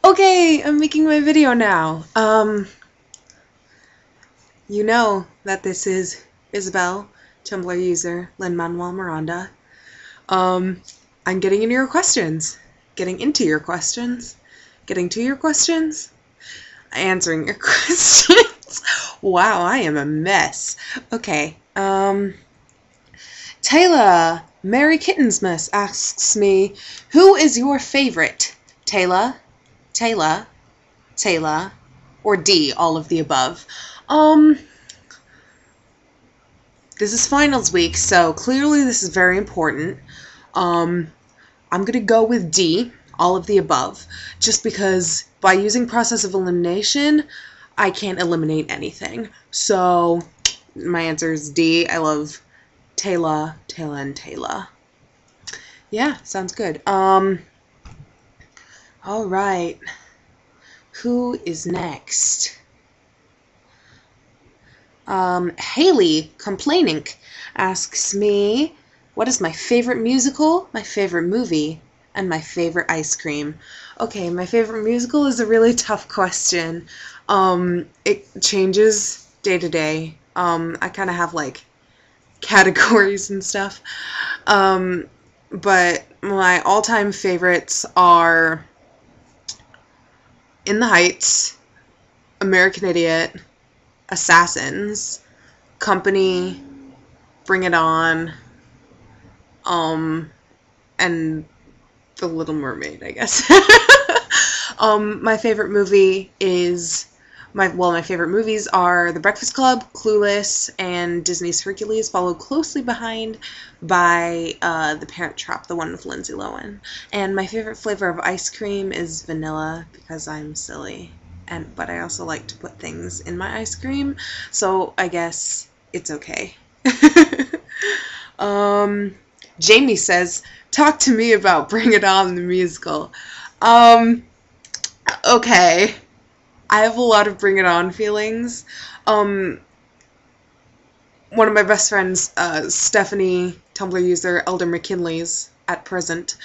Okay, I'm making my video now. You know that this is Isabel, Tumblr user Lin-Manuel Miranda. I'm getting into your questions. Getting into your questions. Getting to your questions. Answering your questions. Wow, I am a mess. Okay, Taylor, Mary Kittensmas asks me, who is your favorite? Taylor, Taylor, Taylor, or D, all of the above. This is finals week, so clearly this is very important. I'm gonna go with D, all of the above, just because by using process of elimination, I can't eliminate anything. So my answer is D. I love Taylor, and Taylor. Yeah, sounds good. All right. Who is next? Haley Complaining asks me, what is my favorite musical, my favorite movie, and my favorite ice cream? Okay, my favorite musical is a really tough question. It changes day to day. I kind of have like categories and stuff. But my all-time favorites are In the Heights, American Idiot, Assassins, Company, Bring It On, and The Little Mermaid, I guess. My favorite movie is my favorite movies are The Breakfast Club, Clueless, and Disney's Hercules, followed closely behind by The Parent Trap, the one with Lindsay Lohan. And my favorite flavor of ice cream is vanilla because I'm silly. But I also like to put things in my ice cream, so I guess it's okay. Jamie says, talk to me about Bring It On, the musical. Okay. I have a lot of Bring It On feelings. One of my best friends, Stephanie, Tumblr user, Elder McKinley's at present,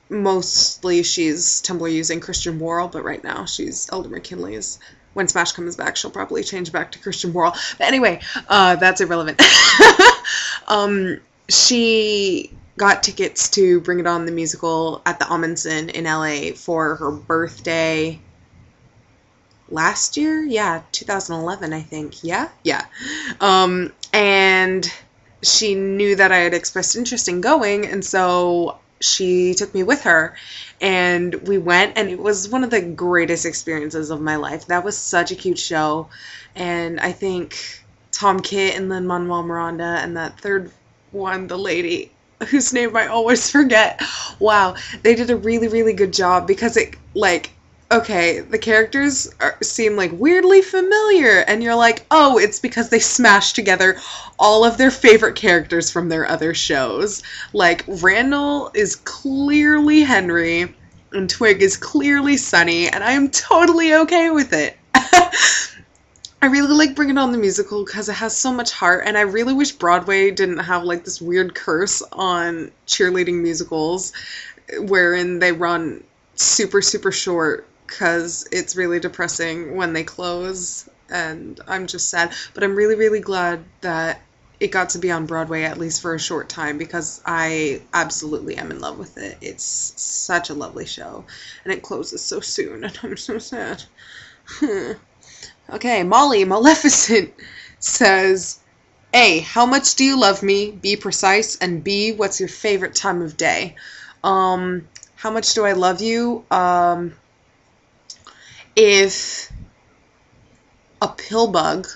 mostly she's Tumblr using Christian Worrell, but right now she's Elder McKinley's. When Smash comes back, she'll probably change back to Christian Worrell. But anyway, that's irrelevant. She got tickets to Bring It On, the musical at the Amundsen in LA for her birthday last year? Yeah, 2011, I think. Yeah? Yeah. And she knew that I had expressed interest in going, and so she took me with her, and we went, and it was one of the greatest experiences of my life. That was such a cute show, and I think Tom Kitt and Lin-Manuel Miranda and that third one, the lady whose name I always forget. Wow, they did a really, really good job because it, like, okay, the characters seem like weirdly familiar, and you're like, oh, it's because they smashed together all of their favorite characters from their other shows. Like, Randall is clearly Henry, and Twig is clearly Sunny, and I am totally okay with it. I really like Bring It On, the musical because it has so much heart, and I really wish Broadway didn't have like this weird curse on cheerleading musicals wherein they run super, super short because it's really depressing when they close, and I'm just sad. But I'm really, really glad that it got to be on Broadway, at least for a short time, because I absolutely am in love with it. It's such a lovely show, and it closes so soon, and I'm so sad. Okay, Molly Maleficent says, A, how much do you love me? Be precise. And B, what's your favorite time of day? How much do I love you? If a pill bug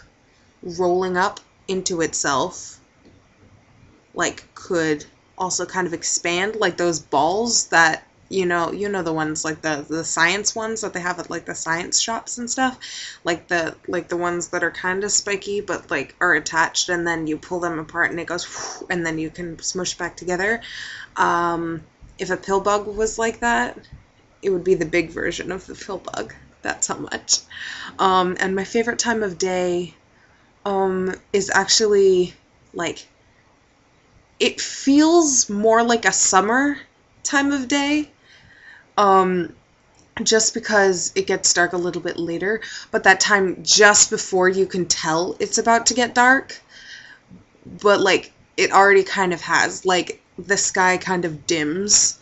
rolling up into itself, like, could also kind of expand, like those balls that, you know the ones, like the science ones that they have at like the science shops and stuff, like the ones that are kind of spiky but like are attached, and then you pull them apart and it goes whoosh, and then you can smush back together. If a pill bug was like that, it would be the big version of the pill bug. That's how much. And my favorite time of day is actually, like, it feels more like a summer time of day. just because it gets dark a little bit later, but that time just before you can tell it's about to get dark, but like it already kind of has, like the sky kind of dims,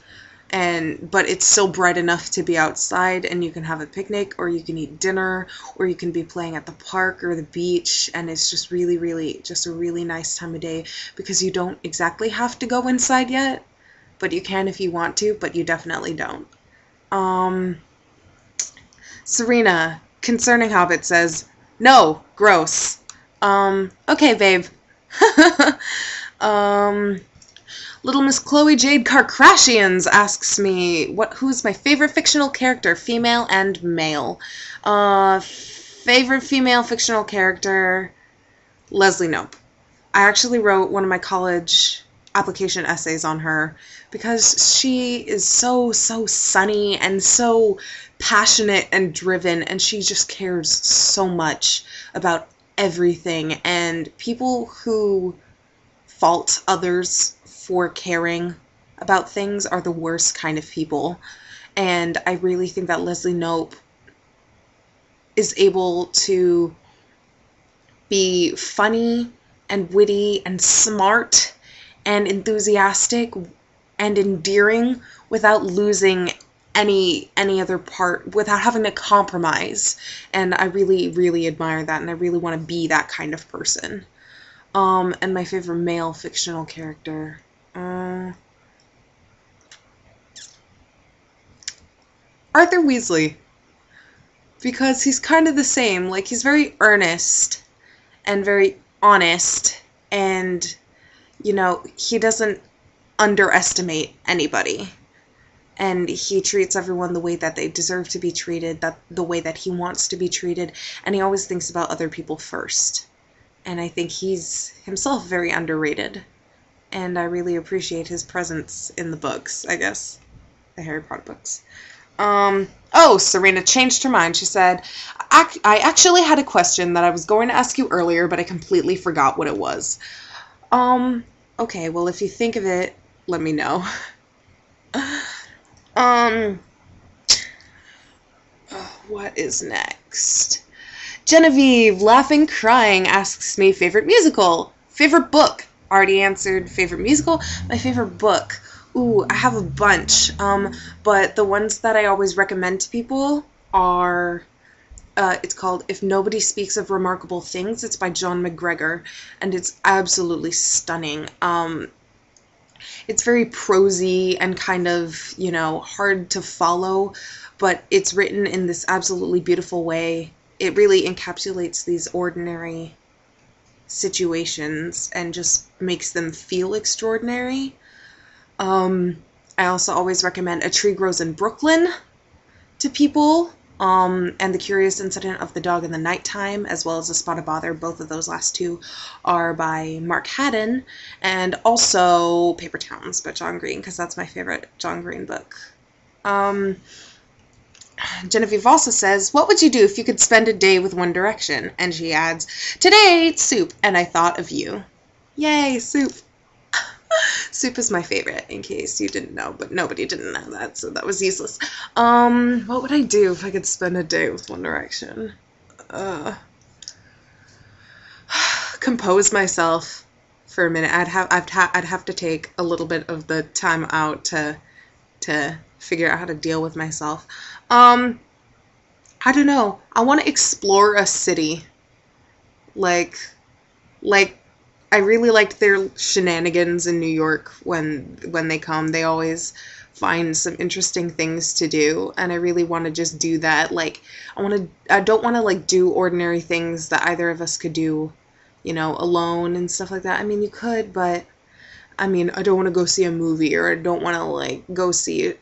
but it's still bright enough to be outside, and you can have a picnic, or you can eat dinner, or you can be playing at the park or the beach, and it's just really, really just a really nice time of day, because you don't exactly have to go inside yet, but you can if you want to, but you definitely don't. Serena, concerning Hobbit, says, no, gross. Okay, babe. Little Miss Chloe Jade Carcrashians asks me, who's my favorite fictional character, female and male? Favorite female fictional character, Leslie Knope. I actually wrote one of my college application essays on her because she is so sunny and so passionate and driven, and she just cares so much about everything, and people who fault others for caring about things are the worst kind of people. And I really think that Leslie Knope is able to be funny and witty and smart and enthusiastic and endearing without losing any other part, without having to compromise. And I really, really admire that, and I really want to be that kind of person. And my favorite male fictional character, Arthur Weasley, because he's kind of the same. Like, he's very earnest and very honest, and, you know, he doesn't underestimate anybody, and he treats everyone the way that they deserve to be treated, the way that he wants to be treated, and he always thinks about other people first. And I think he's himself very underrated, and I really appreciate his presence in the books, I guess, the Harry Potter books. Oh, Serena changed her mind. She said, I actually had a question that I was going to ask you earlier, but I completely forgot what it was. Okay, well, if you think of it, let me know. What is next? Genevieve, laughing, crying, asks me favorite musical, favorite book. Already answered favorite musical. My favorite book. Ooh, I have a bunch. But the ones that I always recommend to people are, it's called If Nobody Speaks of Remarkable Things. It's by John McGregor, and it's absolutely stunning. It's very prosy and kind of, you know, hard to follow, but it's written in this absolutely beautiful way. It really encapsulates these ordinary situations and just makes them feel extraordinary. I also always recommend A Tree Grows in Brooklyn to people, and The Curious Incident of the Dog in the Nighttime, as well as A Spot of Bother. Both of those last two are by Mark Haddon, and also Paper Towns by John Green, because that's my favorite John Green book. Genevieve also says, what would you do if you could spend a day with One Direction? And she adds, today it's soup, and I thought of you. Yay, soup. Soup is my favorite, in case you didn't know, but nobody didn't know that, so that was useless. What would I do if I could spend a day with One Direction? Compose myself for a minute. I'd have to take a little bit of the time out to figure out how to deal with myself. I don't know. I want to explore a city. Like I really liked their shenanigans in New York when they come. They always find some interesting things to do, and I really want to just do that. Like, I don't want to like do ordinary things that either of us could do, you know, alone and stuff like that. I mean, you could, but I mean, I don't want to go see a movie, or I don't want to like go see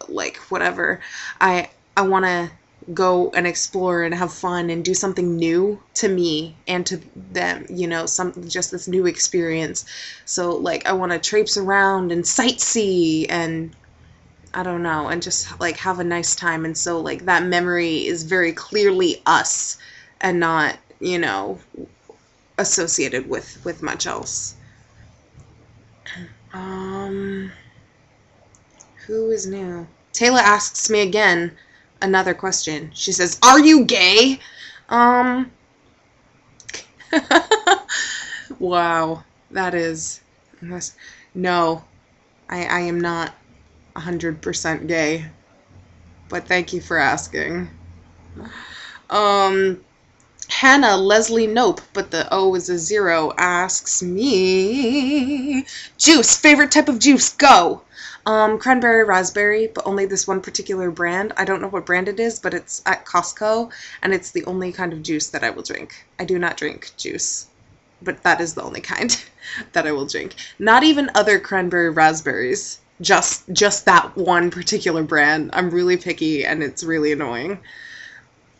like whatever. I want to go and explore and have fun and do something new to me and to them, you know, just this new experience. So like I want to traipse around and sightsee and I don't know, and just like have a nice time. And so like that memory is very clearly us and not, you know, associated with much else. Who is new? Taylor asks me again another question. She says, "Are you gay?" Wow, that is... No, I am not 100% gay, but thank you for asking. Hannah Leslie Nope, but the O is a 0, asks me, juice, favorite type of juice, go! Cranberry raspberry, but only this one particular brand. I don't know what brand it is, but it's at Costco, and it's the only kind of juice that I will drink. I do not drink juice, but that is the only kind that I will drink. Not even other cranberry raspberries. Just that one particular brand. I'm really picky, and it's really annoying.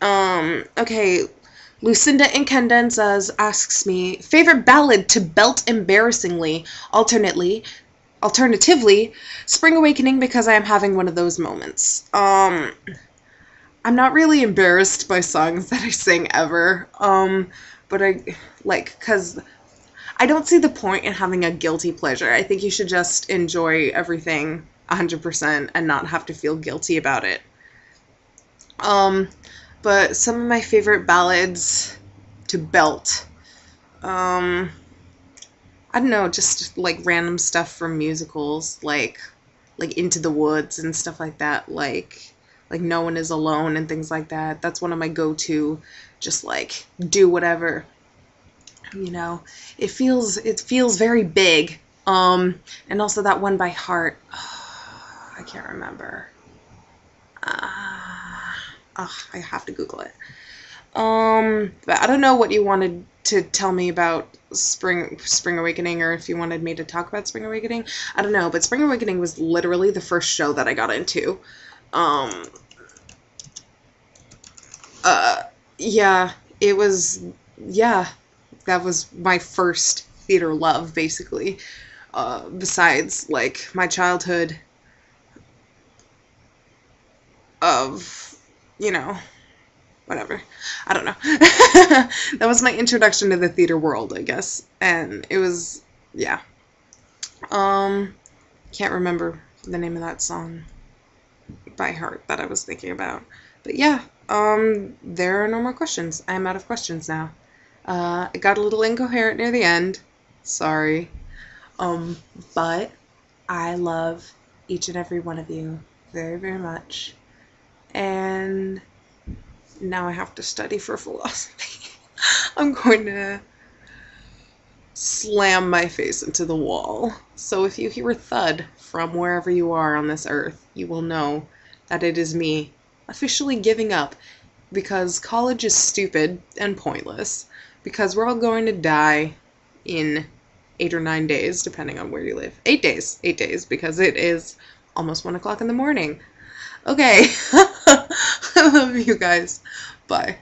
Okay, Lucinda Incandenzas asks me, favorite ballad to belt embarrassingly, alternatively, Spring Awakening, because I am having one of those moments. I'm not really embarrassed by songs that I sing ever, but because I don't see the point in having a guilty pleasure. I think you should just enjoy everything 100% and not have to feel guilty about it. But some of my favorite ballads to belt, I don't know, just like random stuff from musicals, like Into the Woods and stuff like that, like No One Is Alone and things like that. That's one of my go-to, just like do whatever. You know, it feels very big. And also that one by Heart. I can't remember. I have to Google it. But I don't know what you wanted to tell me about Spring Awakening, or if you wanted me to talk about Spring Awakening. I don't know, but Spring Awakening was literally the first show that I got into. Yeah, it was, yeah, that was my first theater love, basically. Besides, like, my childhood of, you know, whatever. I don't know. That was my introduction to the theater world, I guess. And it was, yeah. Can't remember the name of that song by heart that I was thinking about. But yeah, there are no more questions. I'm out of questions now. It got a little incoherent near the end. Sorry. But I love each and every one of you very, very much. And now I have to study for philosophy. I'm going to slam my face into the wall. So if you hear a thud from wherever you are on this earth, you will know that it is me officially giving up, because college is stupid and pointless, because we're all going to die in 8 or 9 days, depending on where you live. 8 days, because it is almost 1 o'clock in the morning. Okay. I love you guys. Bye.